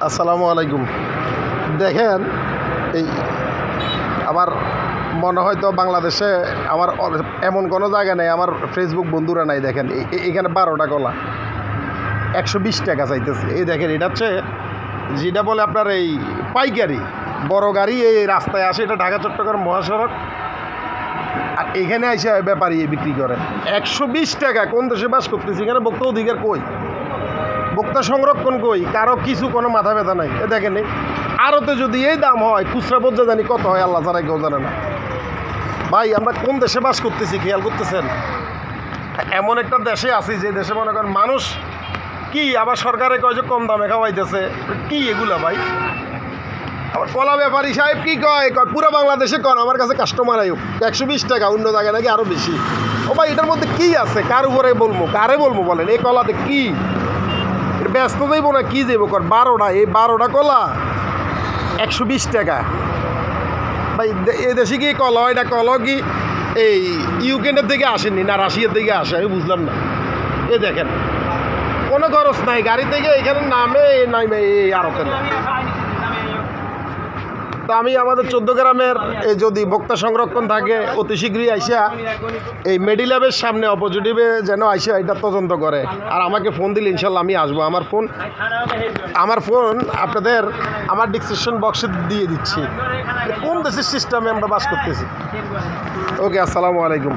আসসালামু আলাইকুম। দেখেন, এই আমার মনে হয় তো বাংলাদেশে আমার এমন কোনো জায়গা নেই, আমার ফেসবুক বন্ধুরা নাই। দেখেন এখানে 12টা কলা 120 টাকা চাইতেছে। এই দেখেন, এটা হচ্ছে যেটা বলে আপনার এই পাইকারি বড় গাড়ি এই রাস্তায় আসে, এটা ঢাকা চট্টগ্রাম মহাসড়ক। আর এখানে এসে ব্যাপারী বিক্রি করে 120 টাকা। কোন দেশে বাস করতেছি? এখানে ভোক্তা অধিকার কই, ভোক্তা সংরক্ষণ কই, কারো কিছু কোনো মাথা ব্যথা নাই। এ দেখেন, আরতে যদি এই দাম হয়, খুচরা পর্যায়ে জানি কত হয়, আল্লাহ ছাড়া কেউ জানে না। ভাই, আমরা কোন দেশে বাস করতেছি খেয়াল করতেছেন? এমন একটা দেশে আছি যে দেশে মনে করেন মানুষ কি, আবার সরকারে কয় যে কম দামে খাওয়াইতেছে। কি এগুলা ভাই? আবার কলা ব্যাপারী সাহেব কি কয় পুরো বাংলাদেশে কন আমার কাছে কাস্টমার আয়ুক 120 টাকা, অন্য জায়গায় নাকি আরও বেশি। ও ভাই, এটার মধ্যে কি আছে? কার উপরে বলবো, কারে বলবো বলেন? এই কলাতে কি ব্যস্ত যাইব না কি যাইব? কর 12টা, এই 12টা কলা 120 টাকা। ভাই, এই দেশে কি কলা, এটা কলা কি এই ইউক্রেনের থেকে আসেনি না রাশিয়ার থেকে আসে? আমি বুঝলাম না। এ দেখেন, কোনো খরচ নাই, গাড়ি থেকে এখানে নামে এই আড়তে না। তা আমি আমাদের 14 গ্রামের এই যদি ভোক্তা সংরক্ষণ থাকে, অতি শীঘ্রই আইসা এই মেডিল্যাবের সামনে অপোজিটিভে যেন আইসা এটা তদন্ত করে, আর আমাকে ফোন দিলে ইনশাল্লাহ আমি আসবো। আমার ফোন আপনাদের আমার ডিসক্রিপশন বক্সে দিয়ে দিচ্ছি। কোন দেশের সিস্টেমে আমরা বাস করতেছি? ওকে, আসসালামু আলাইকুম।